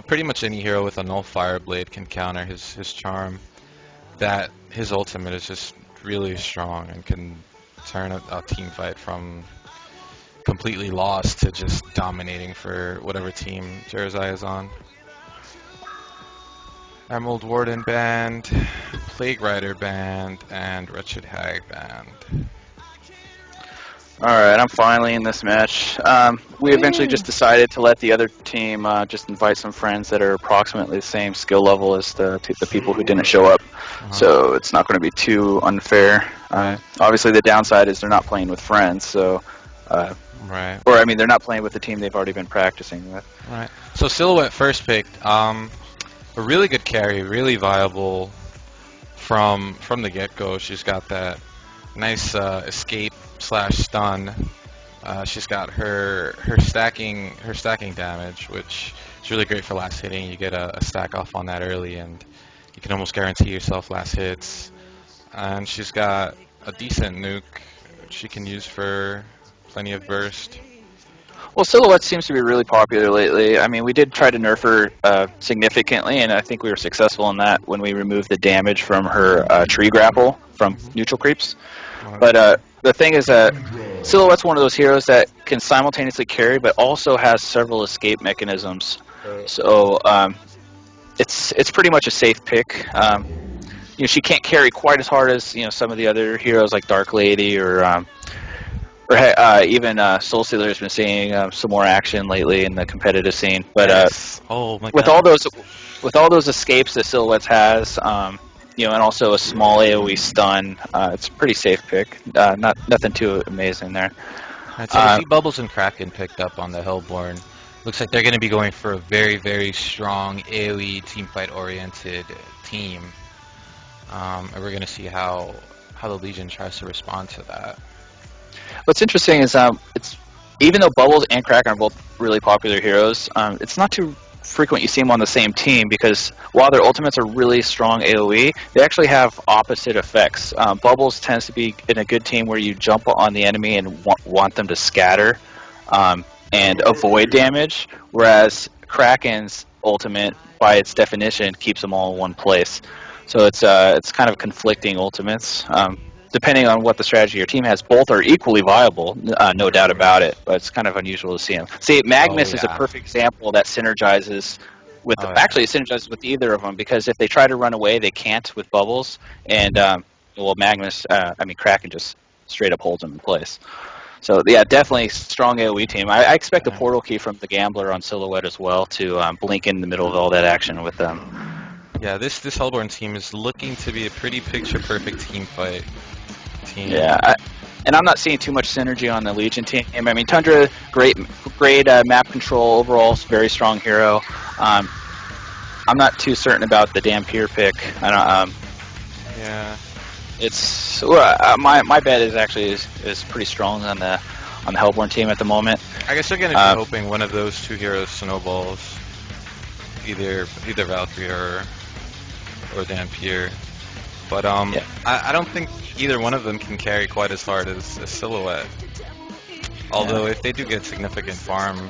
pretty much any hero with a null fire blade can counter his charm. That his ultimate is just really strong and can turn a team fight from completely lost to just dominating for whatever team Jersey is on. Emerald Warden banned, Plague Rider banned, and Wretched Hag banned. Alright, I'm finally in this match. We eventually just decided to let the other team just invite some friends that are approximately the same skill level as the people who didn't show up. So it's not going to be too unfair. Obviously, the downside is they're not playing with friends, so... Right. Or, I mean, they're not playing with the team they've already been practicing with. Right. So Silhouette first picked. A really good carry, really viable from the get-go. She's got that nice escape / stun. She's got her stacking damage, which is really great for last hitting. You get a stack off on that early, and you can almost guarantee yourself last hits. And she's got a decent nuke she can use for plenty of burst. Well, Silhouette seems to be really popular lately. I mean, we did try to nerf her significantly, and I think we were successful in that when we removed the damage from her tree grapple from neutral creeps. But the thing is that Silhouette's one of those heroes that can simultaneously carry, but also has several escape mechanisms. So it's pretty much a safe pick. She can't carry quite as hard as some of the other heroes like Dark Lady or even Soul Stealer has been seeing some more action lately in the competitive scene. But with all those escapes that Silhouette has, and also a small AOE stun, it's a pretty safe pick. Nothing too amazing there. I'd say I see Bubbles and Kraken picked up on the Hellborn. Looks like they're going to be going for a very, very strong AOE teamfight oriented team. And we're going to see how the Legion tries to respond to that. What's interesting is even though Bubbles and Kraken are both really popular heroes, it's not too frequent you see them on the same team because while their ultimates are really strong AoE, they actually have opposite effects. Bubbles tends to be in a good team where you jump on the enemy and want them to scatter and avoid damage, whereas Kraken's ultimate, by its definition, keeps them all in one place. So it's kind of conflicting ultimates. Depending on what the strategy your team has, both are equally viable, no doubt about it, but it's kind of unusual to see them. See, Magnus is a perfect example that synergizes with, actually it synergizes with either of them, because if they try to run away, they can't with Bubbles, and, Kraken just straight up holds them in place. So, yeah, definitely strong AoE team. I expect a portal key from the Gambler on Silhouette as well to blink in the middle of all that action with them. Yeah, this Hellborn team is looking to be a pretty picture-perfect team fight. Yeah, and I'm not seeing too much synergy on the Legion team. I mean, Tundra, great map control, overall very strong hero. I'm not too certain about the Dampier pick. I don't. Yeah. It's my bet is actually is pretty strong on the Hellborn team at the moment. I guess they're going to be hoping one of those two heroes snowballs, either Valkyrie or Dampier. But I don't think either one of them can carry quite as hard as Silhouette. Although if they do get significant farm,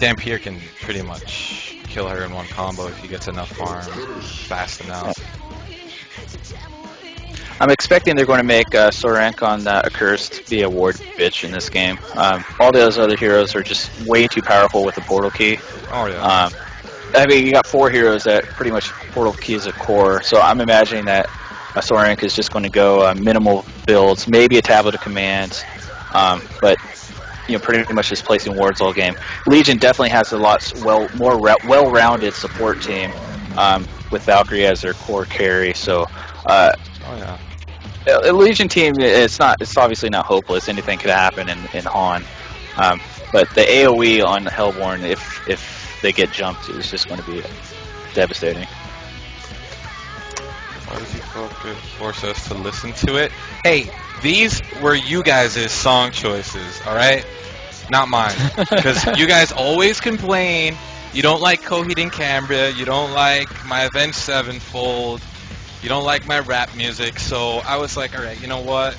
Dampier can pretty much kill her in one combo if he gets enough farm fast enough. I'm expecting they're going to make Sorenk on Accursed be a ward bitch in this game. All those other heroes are just way too powerful with the portal key. Oh yeah. You got 4 heroes that pretty much portal key is a core, so I'm imagining that Sorenk is just going to go minimal builds, maybe a tablet of commands, but pretty much just placing wards all game. Legion definitely has a lot more well-rounded support team with Valkyrie as their core carry, so. A Legion team, it's obviously not hopeless. Anything could happen in Hon, but the AOE on Hellborn, if they get jumped, is just going to be devastating. Why does he force us to listen to it? Hey, these were you guys' song choices, all right? Not mine, because you guys always complain. You don't like Coheed and Cambria. You don't like my Avenged Sevenfold. You don't like my rap music, so I was like, all right, you know what?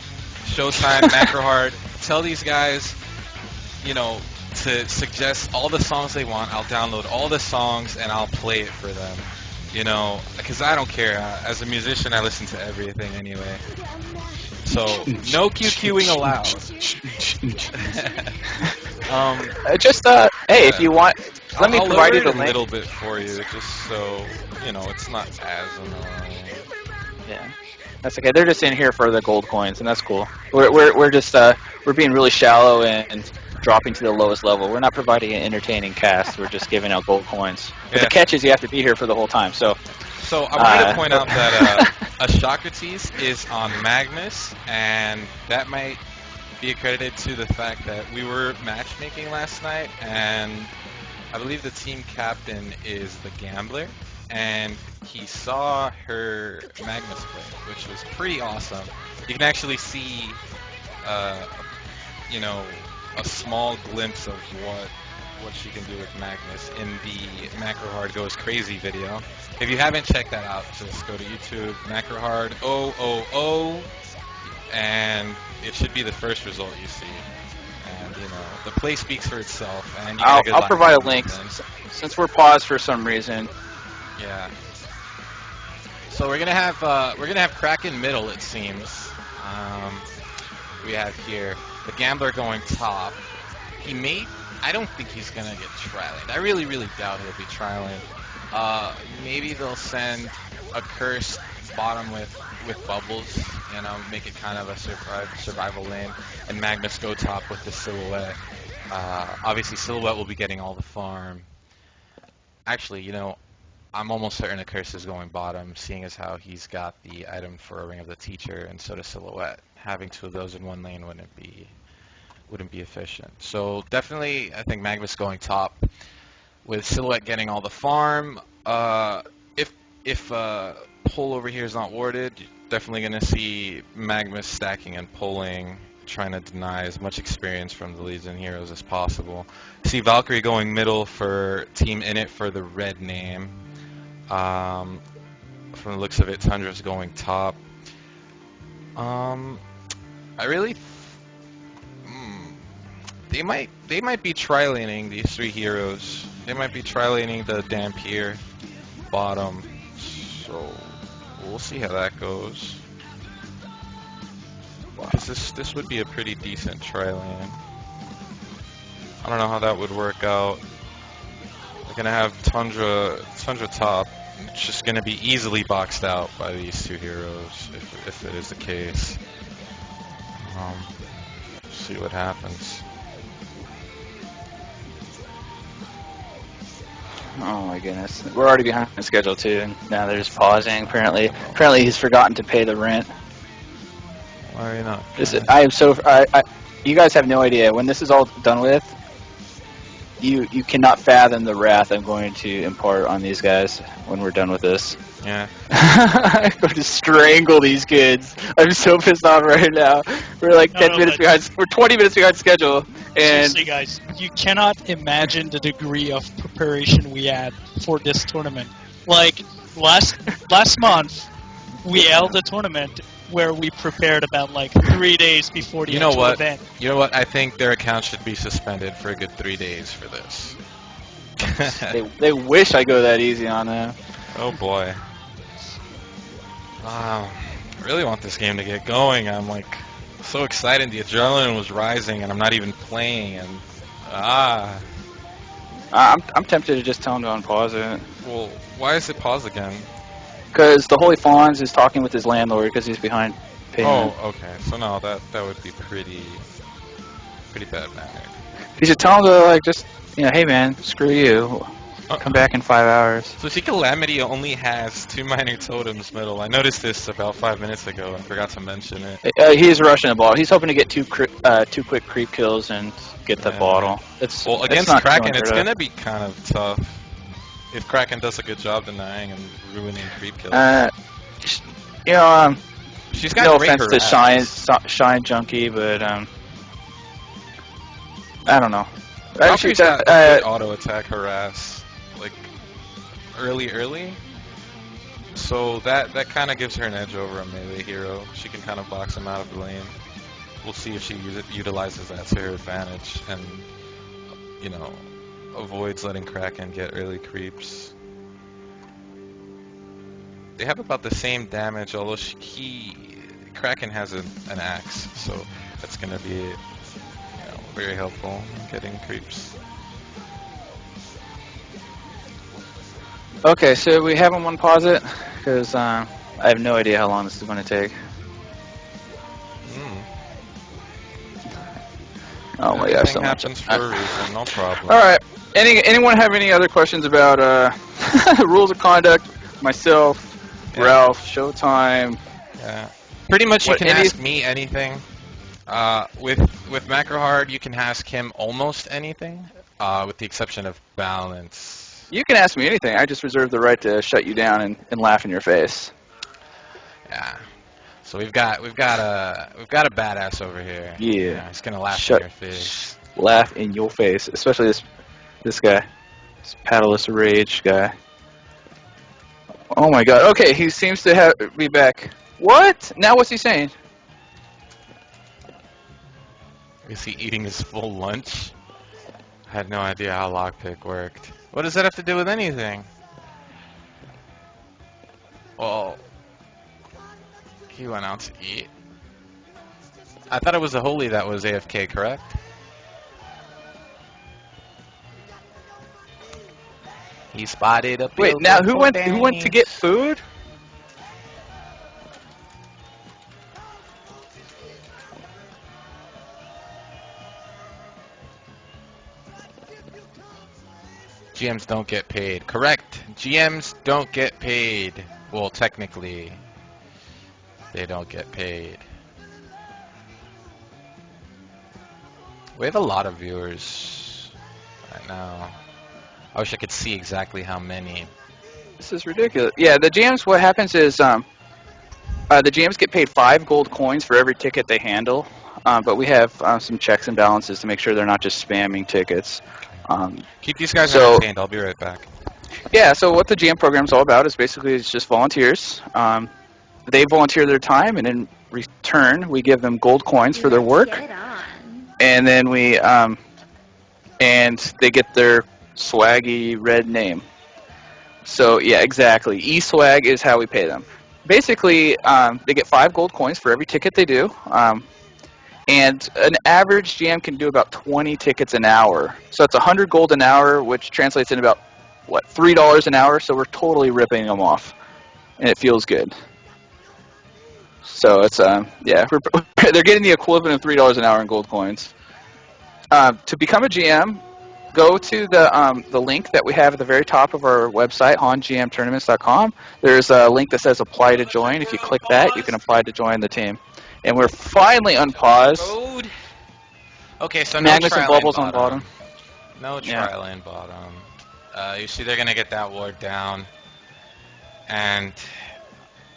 Showtime, Macro Hard, tell these guys, to suggest all the songs they want. I'll download all the songs and I'll play it for them. You know, because I don't care. As a musician, I listen to everything anyway. So no QQing allowed. Hey, Yeah. if you want, let me I'll provide lower you the it a link. little bit for you, just so you know it's not as annoying. Yeah, that's okay. They're just in here for the gold coins, and that's cool. We're just we're being really shallow and dropping to the lowest level. We're not providing an entertaining cast. We're just giving out gold coins. But the Yeah. catch is you have to be here for the whole time. So So I wanted to point out that uh, a Socrates is on Magnus, and that might be accredited to the fact that we were matchmaking last night, and I believe the team captain is the gambler, and he saw her Magnus play, which was pretty awesome. You can actually see, uh, you know, a small glimpse of what she can do with Magnus in the Macro Hard Goes Crazy video. If you haven't checked that out, just go to YouTube, Macro Hard 000, and it should be the first result you see. And you know, the play speaks for itself, and you get a good I'll line provide a from link everything. since we're paused for some reason. Yeah. So we're gonna have Kraken middle, it seems. We have here the gambler going top. He may. I don't think he's gonna get trialing. I really, really doubt he'll be trialing. Maybe they'll send a cursed bottom with bubbles. You know, make it kind of a survival lane, and Magnus go top with the silhouette. Obviously, silhouette will be getting all the farm. Actually, you know, I'm almost certain a curse is going bottom, seeing as how he's got the item for a Ring of the Teacher, and so does silhouette. Having two of those in one lane wouldn't be efficient. So definitely, I think Magnus going top with silhouette getting all the farm. If pull over here is not warded, you're definitely gonna see Magnus stacking and pulling, trying to deny as much experience from the leads and heroes as possible. See Valkyrie going middle for Team Init for the red name. From the looks of it, Tundra's going top. I really they might be tri-laning these three heroes. They might be tri-laning the Dampier bottom. So we'll see how that goes. Because this would be a pretty decent tri-lane. I don't know how that would work out. They're gonna have Tundra top. It's just gonna be easily boxed out by these two heroes if it is the case. See what happens. Oh my goodness, we're already behind the schedule too, and now they're just pausing. Apparently he's forgotten to pay the rent. Why are you not? I am so. You guys have no idea when this is all done with. You cannot fathom the wrath I'm going to impart on these guys when we're done with this. Yeah. I'm going to strangle these kids. I'm so pissed off right now. We're like 10 minutes behind. We're 20 minutes behind schedule. And seriously, guys, you cannot imagine the degree of preparation we had for this tournament. Like last month, we held a tournament where we prepared about like 3 days before the actual event. You know what? I think their account should be suspended for a good 3 days for this. they wish I go that easy on them. Oh boy. Wow. I really want this game to get going. I'm like so excited. The adrenaline was rising, and I'm not even playing. And I'm tempted to just tell him to unpause it. Well, why is it paused again? Because the Holy Fawns is talking with his landlord because he's behind payment. Oh, okay. So no, that would be pretty bad mannered. You should tell him to like just hey man, screw you. Come back in 5 hours. So see, Calamity only has 2 minor totems middle. I noticed this about 5 minutes ago and forgot to mention it. He's rushing the ball. He's hoping to get two quick creep kills and get the bottle. Well, against Kraken, it's going to be kind of tough if Kraken does a good job denying and ruining creep kills. She's got no great offense to harass. Shine Junkie, but I don't know. Valkyrie's got a good auto attack harass. Like early, so that kind of gives her an edge over a melee hero. She can kind of box him out of the lane. We'll see if she utilizes that to her advantage. And you know, avoids letting Kraken get early creeps. They have about the same damage, although Kraken has an axe, so that's gonna be very helpful in getting creeps. Okay, so we have them on pause it because I have no idea how long this is going to take. Mm. Oh my gosh, so Everything much. happens for a reason, no problem. All right. Anyone have any other questions about rules of conduct? Myself, Yeah. Ralph, Showtime. Yeah. Pretty much you What, can any- ask me anything. With Macro Hard, you can ask him almost anything, with the exception of balance. You can ask me anything. I just reserve the right to shut you down and laugh in your face. Yeah. So we've got a badass over here. Yeah. He's gonna laugh Shut- in your face. Laugh in your face, especially this guy, this paddleless rage guy. Oh my god. Okay, he seems to be back. What? Now what's he saying? Is he eating his full lunch? I had no idea how lockpick worked. What does that have to do with anything? Well, he went out to eat. I thought it was the Holy that was AFK, correct? He spotted a Wait, now who went to get food? GMs don't get paid. Correct. GMs don't get paid. Well, technically, they don't get paid. We have a lot of viewers right now. I wish I could see exactly how many. This is ridiculous. Yeah, the GMs, what happens is the GMs get paid 5 gold coins for every ticket they handle, but we have some checks and balances to make sure they're not just spamming tickets. Keep these guys So- entertained. I'll be right back. Yeah, so what the GM program is all about is basically it's just volunteers. They volunteer their time, and in return, we give them gold coins for their work, Get on. and then and they get their swaggy red name. So yeah, exactly. E-swag is how we pay them. Basically, they get 5 gold coins for every ticket they do, and an average GM can do about 20 tickets an hour. So it's 100 gold an hour, which translates in about $3 an hour. So we're totally ripping them off, and it feels good. So it's yeah, they're getting the equivalent of $3 an hour in gold coins. To become a GM, go to the link that we have at the very top of our website, HonGMTournaments.com. There's a link that says apply to join. If you click that, you can apply to join the team. And we're finally unpaused. Code. Okay, so no Magnus and trial Bubbles lane on bottom. No Yeah. trial lane bottom. You see they're going to get that ward down. And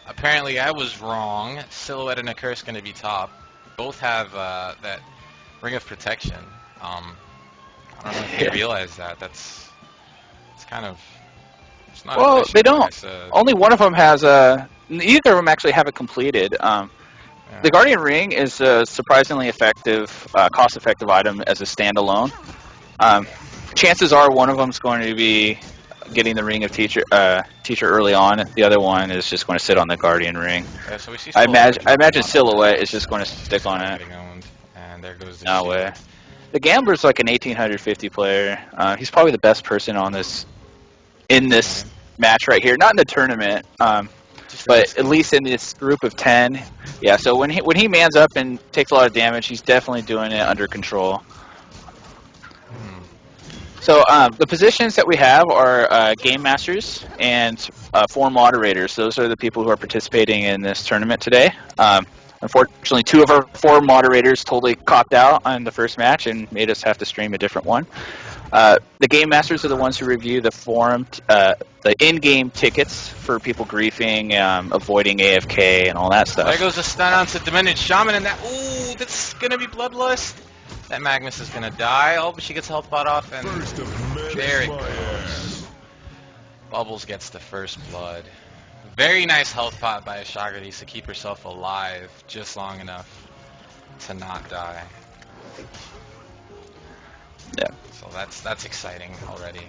apparently I was wrong. Silhouette and a Curse going to be top. Both have that Ring of Protection. I don't know if you realize that. It's kind of... It's not Well, efficient, they like I don't. said. Only one of them has neither of them actually have it completed. Yeah. The Guardian Ring is a surprisingly effective, cost-effective item as a standalone. Chances are one of them is going to be getting the Ring of Teacher early on. The other one is just going to sit on the Guardian Ring. Yeah, so we see I Silhouette imagine on Silhouette is just going to stick on it. getting owned, and there goes the No shield. way. The Gambler's like an 1850 player. He's probably the best person on this match right here. Not in the tournament, Just but in at least in this group of 10. Yeah. So when he mans up and takes a lot of damage, he's definitely doing it under control. Hmm. So the positions that we have are Game Masters and 4 Moderators. Those are the people who are participating in this tournament today. Unfortunately, 2 of our 4 Moderators totally copped out on the first match and made us have to stream a different one. The Game Masters are the ones who review the the in-game tickets for people griefing, avoiding AFK, and all that stuff. There goes a stun onto Diminished Shaman, and that... Ooh, that's going to be Bloodlust. That Magnus is going to die. Oh, but she gets health bot off, and there it goes. Bubbles gets the first blood. Very nice health pot by Ashagradis to keep herself alive just long enough to not die. Yeah. So that's exciting already.